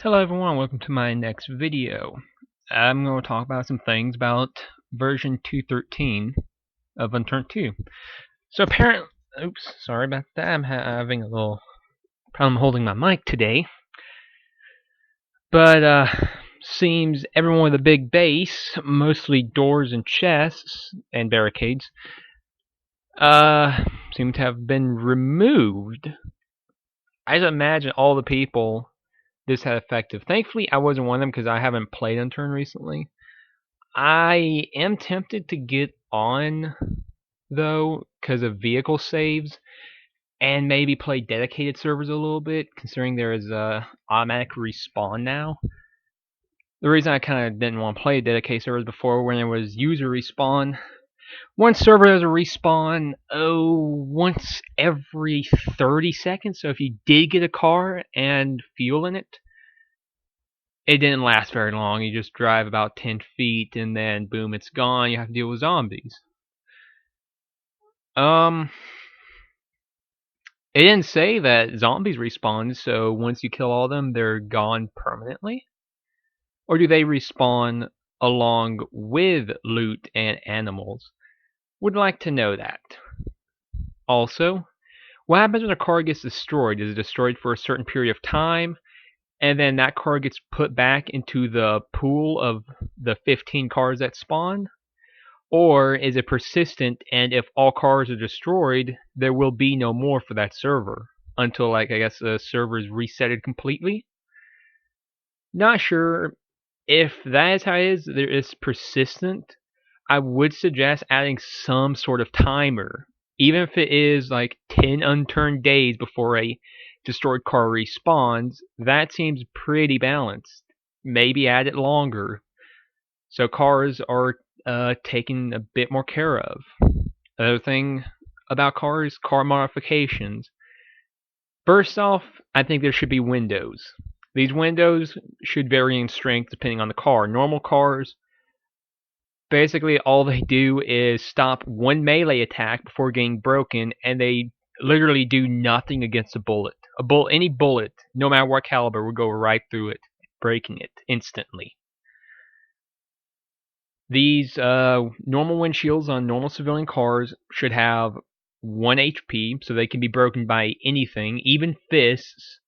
Hello everyone, welcome to my next video. I'm going to talk about some things about version 2.13 of Unturned 2. So apparently, oops, sorry about that, I'm having a little problem holding my mic today. But seems everyone with a big base, mostly doors and chests and barricades, seem to have been removed. I just imagine all the people this had effective. Thankfully, I wasn't one of them because I haven't played Unturned recently. I am tempted to get on, though, because of vehicle saves, and maybe play dedicated servers a little bit, considering there is a automatic respawn now. The reason I kind of didn't want to play dedicated servers before, when there was user respawn, one server has a respawn, once every 30 seconds, so if you did get a car and fuel in it, it didn't last very long. You just drive about 10 feet and then boom, it's gone. You have to deal with zombies. It didn't say that zombies respawn, so once you kill all of them, they're gone permanently? Or do they respawn along with loot and animals? Would like to know that. Also, what happens when a car gets destroyed? Is it destroyed for a certain period of time, and then that car gets put back into the pool of the 15 cars that spawned? Or is it persistent, and if all cars are destroyed, there will be no more for that server until, like, I guess the server is resetted completely? Not sure. If that is how it is, there is persistent, I would suggest adding some sort of timer. Even if it is like 10 unturned days before a destroyed car respawns, that seems pretty balanced. Maybe add it longer, so cars are taken a bit more care of. Another thing about cars, car modifications. First off, I think there should be windows. These windows should vary in strength depending on the car. Normal cars, basically all they do is stop one melee attack before getting broken, and they literally do nothing against a bullet. Any bullet, no matter what caliber, will go right through it, breaking it instantly. These normal windshields on normal civilian cars should have 1 HP, so they can be broken by anything, even fists,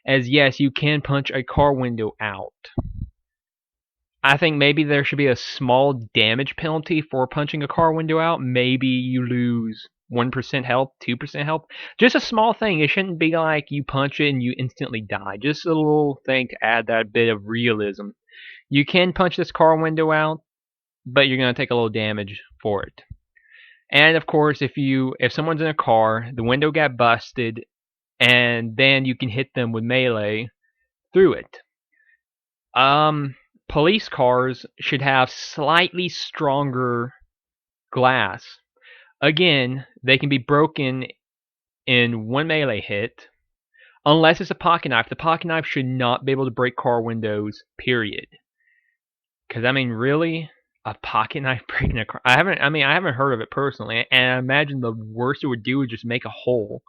as yes, you can punch a car window out. I think maybe there should be a small damage penalty for punching a car window out. Maybe you lose 1% health, 2% health. Just a small thing. It shouldn't be like you punch it and you instantly die. Just a little thing to add that bit of realism. You can punch this car window out, but you're going to take a little damage for it. And of course, if someone's in a car, the window got busted, and then you can hit them with melee through it. Police cars should have slightly stronger glass. Again, they can be broken in one melee hit, unless it's a pocket knife. The pocket knife should not be able to break car windows, period. Because, I mean, really? A pocket knife breaking a car? I haven't heard of it personally, and I imagine the worst it would do is just make a hole.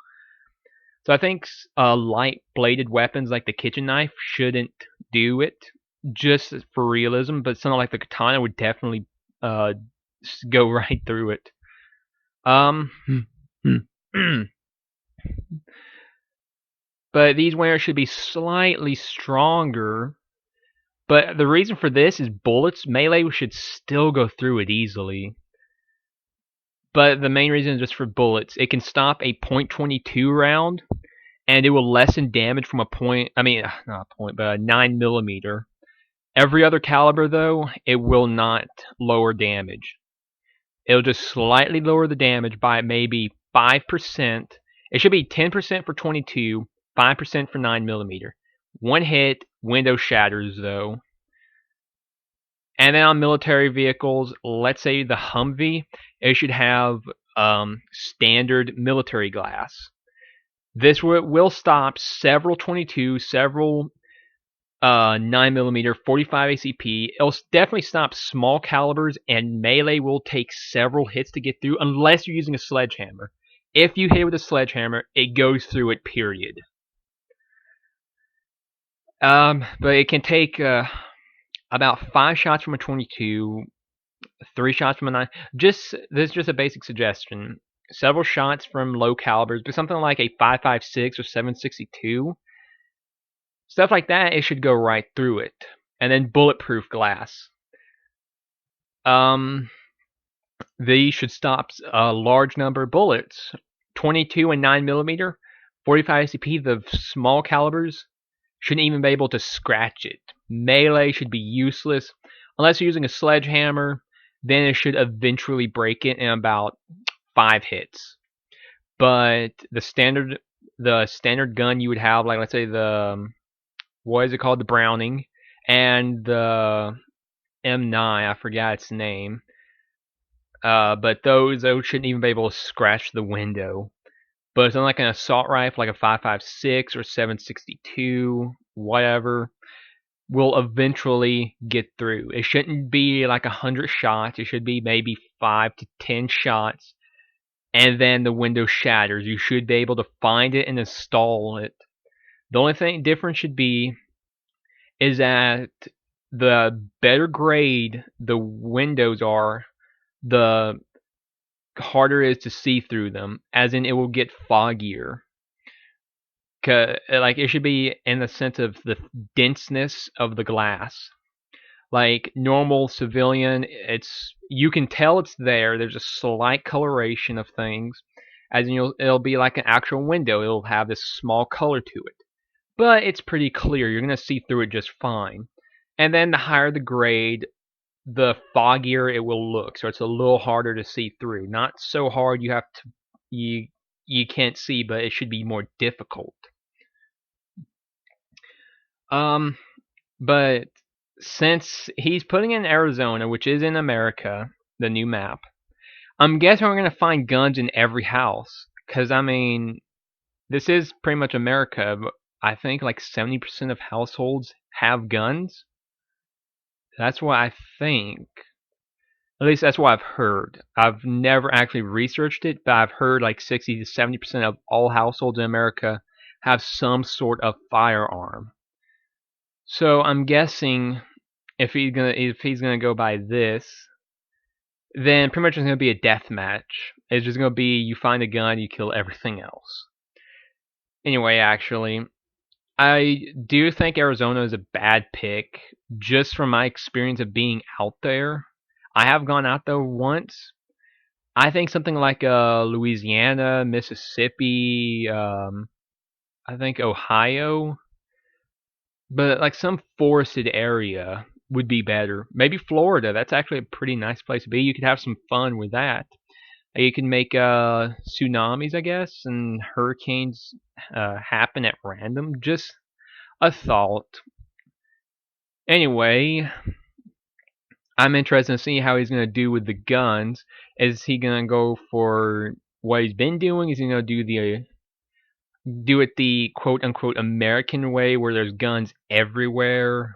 So I think light bladed weapons like the kitchen knife shouldn't do it, just for realism, but something like the katana would definitely go right through it. But these windows should be slightly stronger. But the reason for this is bullets. Melee should still go through it easily. But the main reason is just for bullets. It can stop a .22 round, and it will lessen damage from not a point, but a 9mm. Every other caliber, though, it will not lower damage. It'll just slightly lower the damage by maybe 5%. It should be 10% for 22, 5% for 9mm. One hit, window shatters, though. And then on military vehicles, let's say the Humvee, it should have standard military glass. This will stop several 22, several 9mm, 45 ACP. It'll definitely stop small calibers, and melee will take several hits to get through, unless you're using a sledgehammer. If you hit it with a sledgehammer, it goes through it, period. But it can take about 5 shots from a 22, 3 shots from a 9. This is just a basic suggestion. Several shots from low calibers, but something like a 5.56 or 7.62, stuff like that, it should go right through it. And then bulletproof glass. These should stop a large number of bullets. 22 and 9mm, 45 SCP, the small calibers, shouldn't even be able to scratch it. Melee should be useless. Unless you're using a sledgehammer, then it should eventually break it in about 5 hits. But the standard gun you would have, like let's say what is it called, the Browning, and the M9, I forgot its name. But those shouldn't even be able to scratch the window. But something like an assault rifle, like a 5.56 or 7.62, whatever, will eventually get through. It shouldn't be like 100 shots. It should be maybe 5 to 10 shots, and then the window shatters. You should be able to find it and install it. The only difference should be is that the better grade the windows are, the harder it is to see through them, as in it will get foggier. Like, it should be in the sense of the denseness of the glass. Like normal civilian, you can tell it's there. There's a slight coloration of things, as in it'll be like an actual window. It'll have this small color to it, but it's pretty clear. You're gonna see through it just fine. And then the higher the grade, the foggier it will look. So it's a little harder to see through. Not so hard you can't see, but it should be more difficult. But since he's putting in Arizona, which is in America, the new map, I'm guessing we're gonna find guns in every house. Cause I mean, this is pretty much America, but I think like 70% of households have guns. That's what I think. At least that's what I've heard. I've never actually researched it, but I've heard like 60 to 70% of all households in America have some sort of firearm. So I'm guessing if he's gonna go by this, then pretty much it's gonna be a death match. It's just gonna be you find a gun, you kill everything else. Anyway, actually, I do think Arizona is a bad pick, just from my experience of being out there. I have gone out there once. I think something like Louisiana, Mississippi, I think Ohio, but like some forested area would be better. Maybe Florida. That's actually a pretty nice place to be. You could have some fun with that. You can make tsunamis, I guess, and hurricanes happen at random. Just a thought. Anyway, I'm interested in seeing how he's going to do with the guns. Is he going to go for what he's been doing? Is he going to do it the quote unquote American way, where there's guns everywhere?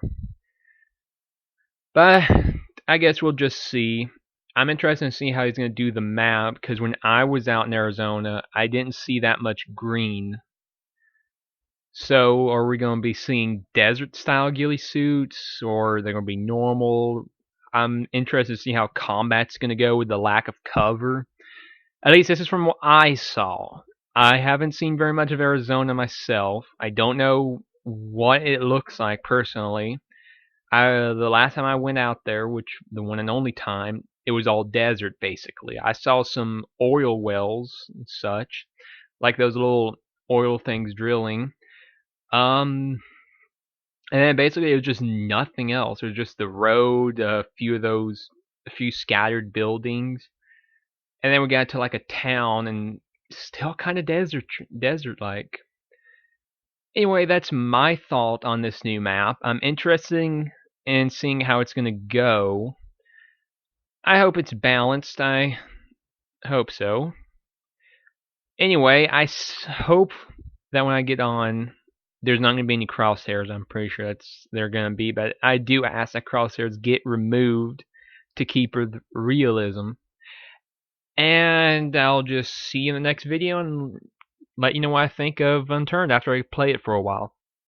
But I guess we'll just see. I'm interested in seeing how he's going to do the map, because when I was out in Arizona, I didn't see that much green. So, are we going to be seeing desert-style ghillie suits, or are they going to be normal? I'm interested to see how combat's going to go with the lack of cover. At least this is from what I saw. I haven't seen very much of Arizona myself. I don't know what it looks like personally. The last time I went out there, which the one and only time, it was all desert basically. I saw some oil wells and such, like those little oil things drilling. And then basically it was just nothing else. It was just the road, a few scattered buildings, and then we got to like a town, and still kind of desert like. Anyway, that's my thought on this new map. I'm interested in seeing how it's gonna go. I hope it's balanced. I hope so. Anyway, hope that when I get on, there's not going to be any crosshairs. I'm pretty sure they're going to be, but I do ask that crosshairs get removed to keep realism. And I'll just see you in the next video and let you know what I think of Unturned after I play it for a while.